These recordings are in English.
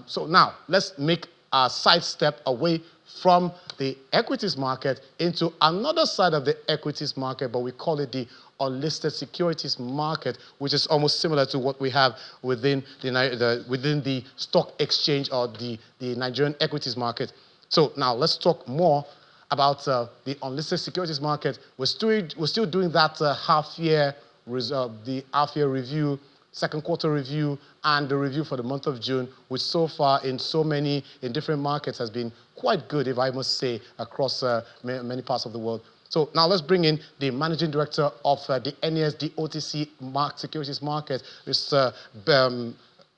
So now let's make a sidestep away from the equities market into another side of the equities market, but we call it the unlisted securities market, which is almost similar to what we have within the stock exchange or the Nigerian equities market. So now let's talk more about the unlisted securities market. We're still doing that half-year review, second quarter review, and the review for the month of June, which so far in different markets has been quite good, if I must say, across many parts of the world. So now let's bring in the managing director of the NASD OTC securities market, Mr.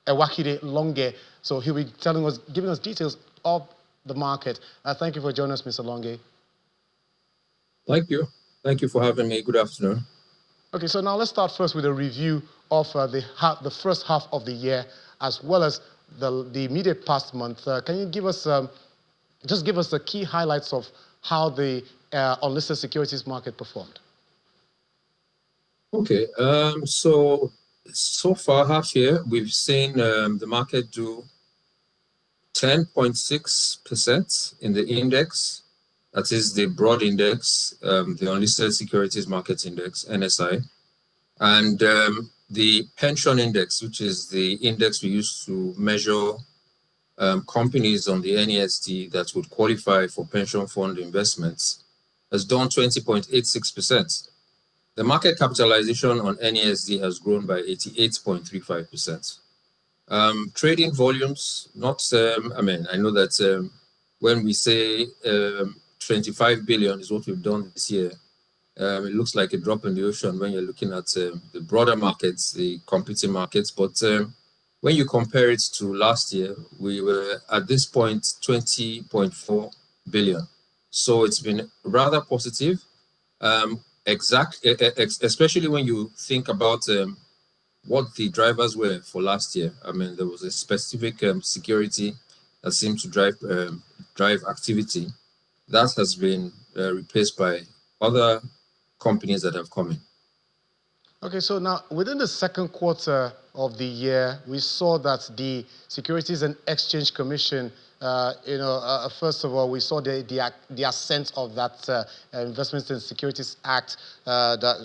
Ewakide Longe. So he'll be giving us details of the market. Thank you for joining us, Mr. Longe. Thank you. Thank you for having me. Good afternoon. Okay, so now let's start first with a review of the first half of the year, as well as the immediate past month. Can you give us just give us the key highlights of how the unlisted securities market performed? Okay, so far half year, we've seen the market do 10.6% in the index. That is the broad index, the unlisted securities market index, NSI, and the pension index, which is the index we use to measure companies on the NASD that would qualify for pension fund investments, has done 20.86%. The market capitalization on NASD has grown by 88.35%. Trading volumes, I know that when we say 25 billion is what we've done this year, it looks like a drop in the ocean when you're looking at the broader markets, the competing markets. But when you compare it to last year, we were at this point 20.4 billion. So it's been rather positive, especially when you think about what the drivers were for last year. I mean, there was a specific security that seemed to drive activity. That has been replaced by other companies that have come in. Okay, so now within the second quarter of the year, we saw that the Securities and Exchange Commission, first of all, we saw the ascent of that Investments in Securities Act.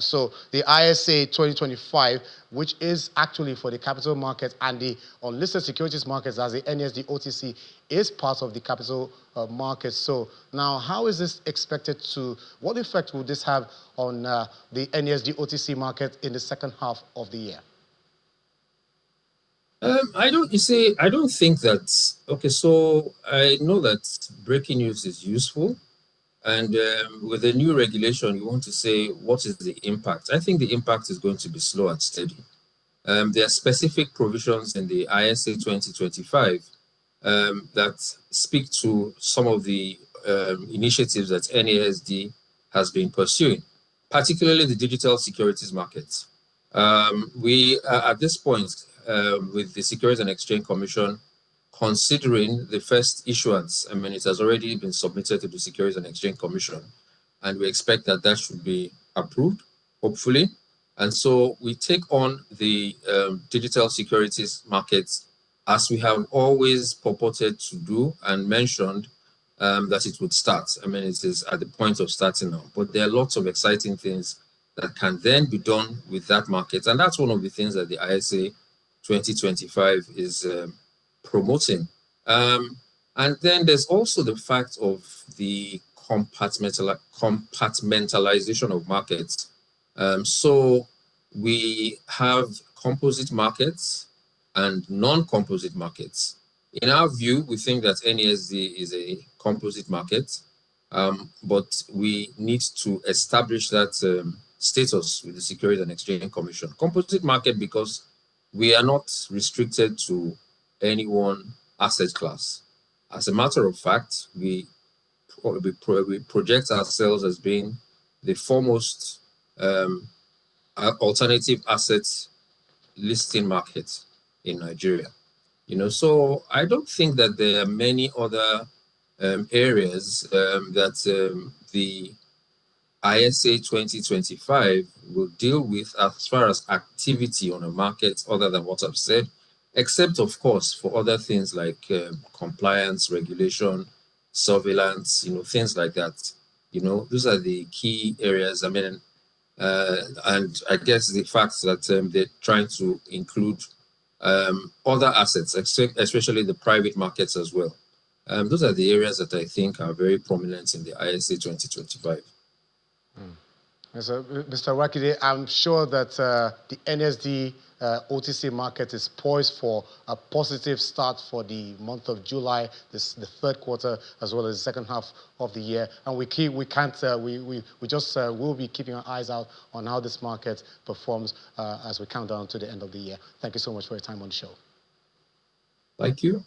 So the ISA 2025, which is actually for the capital market and the unlisted securities markets, as the NASD OTC is part of the capital market. So now, how is this expected to? What effect will this have on the NASD OTC market in the second half of the year? I don't think that. Okay, so I know that breaking news is useful, and with the new regulation, you want to say what is the impact. I think the impact is going to be slow and steady. There are specific provisions in the ISA 2025 that speak to some of the initiatives that NASD has been pursuing, particularly the digital securities markets. We are at this point with the Securities and Exchange Commission considering the first issuance. I mean, it has already been submitted to the Securities and Exchange Commission, and we expect that that should be approved, hopefully. And so we take on the digital securities markets as we have always purported to do and mentioned that it would start. I mean, it is at the point of starting now, but there are lots of exciting things that can then be done with that market. And that's one of the things that the ISA 2025 is promoting. And then there's also the fact of the compartmentalization of markets. So we have composite markets and non-composite markets. In our view, we think that NASD is a composite market, but we need to establish that status with the Securities and Exchange Commission. Composite market because we are not restricted to any one asset class. As a matter of fact, we project ourselves as being the foremost alternative assets listing market in Nigeria. So I don't think that there are many other areas that the ISA 2025 will deal with as far as activity on a market other than what I've said. except, of course, for other things like compliance, regulation, surveillance, things like that. Those are the key areas. I mean, and I guess the fact that they're trying to include other assets, especially the private markets as well. Those are the areas that I think are very prominent in the ISA 2025. Mr. Wakide, I'm sure that the NSD OTC market is poised for a positive start for the month of July, the third quarter, as well as the second half of the year. And we will be keeping our eyes out on how this market performs as we count down to the end of the year. Thank you so much for your time on the show. Thank you.